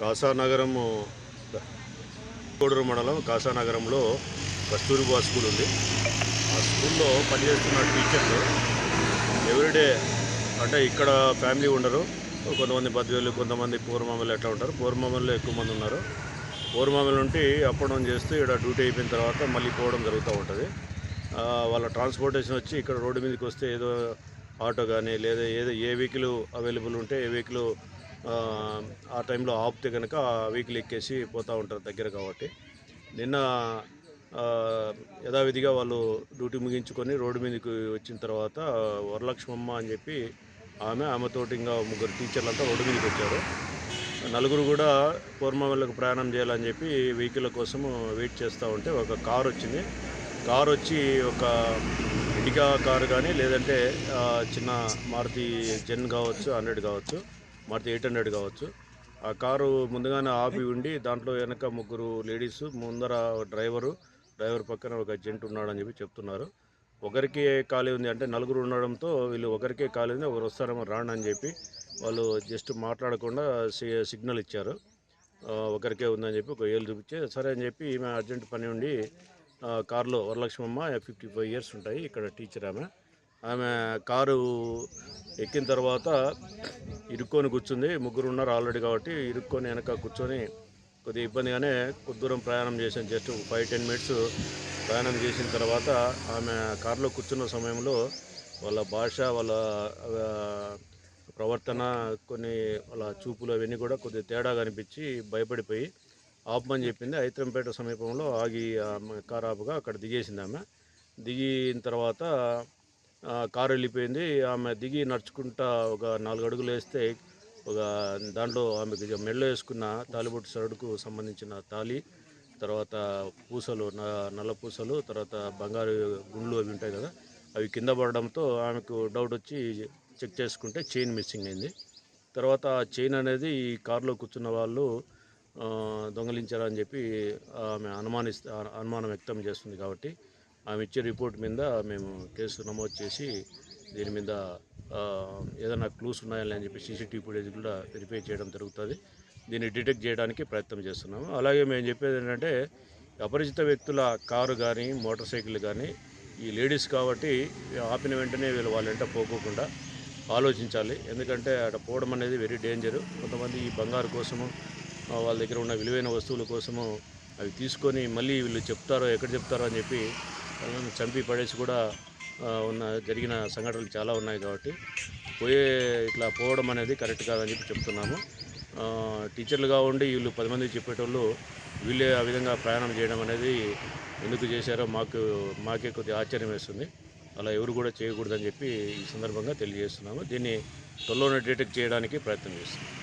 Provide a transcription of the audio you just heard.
కాసానగరము కోడూరు మండలం కాసానగరంలో కస్తూరిబా స్కూల్ ఉంది. ఆ స్కూల్లో పనిచేస్తున్న టీచర్లు ఎవ్రీడే అంటే ఇక్కడ ఫ్యామిలీ ఉండరు. కొంతమంది బద్వేలు, కొంతమంది పూర్వమామలు ఎట్లా ఉంటారు. పూర్వమామల్లో ఎక్కువ మంది ఉన్నారు. పూర్వమామల నుండి అప్ అండ్ డౌన్ చేస్తూ ఇక్కడ డ్యూటీ అయిపోయిన తర్వాత మళ్ళీ పోవడం జరుగుతూ ఉంటుంది. వాళ్ళ ట్రాన్స్పోర్టేషన్ వచ్చి ఇక్కడ రోడ్డు మీదకి వస్తే ఏదో ఆటో కానీ లేదా ఏ వెహికల్ అవైలబుల్ ఉంటే ఏ వెహికల్ ఆ టైంలో ఆపితే కనుక ఆ వెహికల్ ఎక్కేసి పోతూ ఉంటారు దగ్గర కాబట్టి. నిన్న యథావిధిగా వాళ్ళు డ్యూటీ ముగించుకొని రోడ్డు మీదకి వచ్చిన తర్వాత వరలక్ష్మమ్మ అని చెప్పి ఆమెతోటి ఇంకా ముగ్గురు టీచర్లంతా రోడ్డు మీదకి వచ్చారు. నలుగురు కూడా పూర్వమామలకు ప్రయాణం చేయాలని చెప్పి వెహికల్ కోసము వెయిట్ చేస్తూ ఉంటే ఒక కారు వచ్చింది. కారు వచ్చి ఒక ఇండికా కారు కానీ లేదంటే చిన్న మారుతి జెన్ కావచ్చు, 100 కావచ్చు, మారుతి 800 కావచ్చు. ఆ కారు ముందుగానే ఆపి ఉండి దాంట్లో వెనక ముగ్గురు లేడీసు, ముందర డ్రైవర్ పక్కన ఒక జెంట్ ఉన్నాడని చెప్పి చెప్తున్నారు. ఒకరికి ఖాళీ ఉంది అంటే నలుగురు ఉండడంతో వీళ్ళు ఒకరికే ఖాళీ ఉంది, ఒకరు వస్తారేమో రాండి అని చెప్పి వాళ్ళు జస్ట్ మాట్లాడకుండా సిగ్నల్ ఇచ్చారు. ఒకరికే ఉందని చెప్పి ఒక ఏళ్ళు చూపించే సరే అని చెప్పి ఈమె అర్జెంట్ పని ఉండి కారులో వరలక్ష్మమ్మ 55 ఇయర్స్ ఉంటాయి, ఇక్కడ టీచర్ ఆమె కారు ఎక్కిన తర్వాత ఇరుక్కొని కూర్చుంది. ముగ్గురు ఉన్నారు ఆల్రెడీ కాబట్టి ఇరుక్కొని వెనక కూర్చొని కొద్దిగా ఇబ్బందిగానే కొద్ది దూరం ప్రయాణం చేశాను. జస్ట్ 5-10 మినిట్స్ ప్రయాణం చేసిన తర్వాత ఆమె కారులో కూర్చున్న సమయంలో వాళ్ళ భాష, వాళ్ళ ప్రవర్తన, కొన్ని వాళ్ళ చూపులు అవన్నీ కూడా కొద్దిగా తేడాగా అనిపించి భయపడిపోయి ఆపమని చెప్పింది. ఐత్రంపేట సమీపంలో ఆగి కారు ఆపుగా అక్కడ దిగేసింది. ఆమె దిగిన తర్వాత కారు వెళ్ళిపోయింది. ఆమె దిగి నడుచుకుంటా ఒక 4 అడుగులు వేస్తే ఒక దాంట్లో ఆమెకి మెడలో వేసుకున్న తాలిబొట్టు సరుడుకు సంబంధించిన తాళి, తర్వాత పూసలు, నల్ల పూసలు, తర్వాత బంగారు గుండ్లు అవి ఉంటాయి కదా, అవి కింద పడడంతో ఆమెకు డౌట్ వచ్చి చెక్ చేసుకుంటే చైన్ మిస్సింగ్ అయింది. తర్వాత ఆ చైన్ అనేది ఈ కారులో కూర్చున్న వాళ్ళు దొంగలించారని చెప్పి ఆమె అనుమానం వ్యక్తం చేస్తుంది. కాబట్టి ఆమె ఇచ్చే రిపోర్ట్ మీద మేము కేసు నమోదు చేసి దీని మీద ఏదైనా క్లూస్ ఉన్నాయని అని చెప్పి సీసీటీవీ ఫుటేజ్ కూడా వెరిఫై చేయడం జరుగుతుంది. దీన్ని డిటెక్ట్ చేయడానికి ప్రయత్నం చేస్తున్నాము. అలాగే మేము చెప్పేది ఏంటంటే అపరిచిత వ్యక్తుల కారు కానీ మోటార్ సైకిల్ కానీ ఈ లేడీస్ కాబట్టి ఆపిన వెంటనే వీళ్ళు వాళ్ళ వెంట పోకోకుండా ఆలోచించాలి. ఎందుకంటే అక్కడ పోవడం అనేది వెరీ డేంజరు. కొంతమంది ఈ బంగారు కోసము వాళ్ళ దగ్గర ఉన్న విలువైన వస్తువుల కోసము అవి తీసుకొని మళ్ళీ వీళ్ళు ఎక్కడ చెప్తారో అని చెప్పి వాళ్ళని చంపి పడేసి కూడా జరిగిన సంఘటనలు చాలా ఉన్నాయి. కాబట్టి ఇట్లా పోవడం అనేది కరెక్ట్ కాదని చెప్పి చెప్తున్నాము. టీచర్లుగా ఉండి వీళ్ళు 10 మందికి చెప్పేటోళ్ళు వీళ్ళే ఆ విధంగా ప్రయాణం చేయడం అనేది ఎందుకు చేశారో మాకే కొద్దిగా ఆశ్చర్యం వేస్తుంది. అలా ఎవరు కూడా చేయకూడదని చెప్పి ఈ సందర్భంగా తెలియజేస్తున్నాము. దీన్ని త్వరలోనే డిటెక్ట్ చేయడానికి ప్రయత్నం చేస్తున్నాం.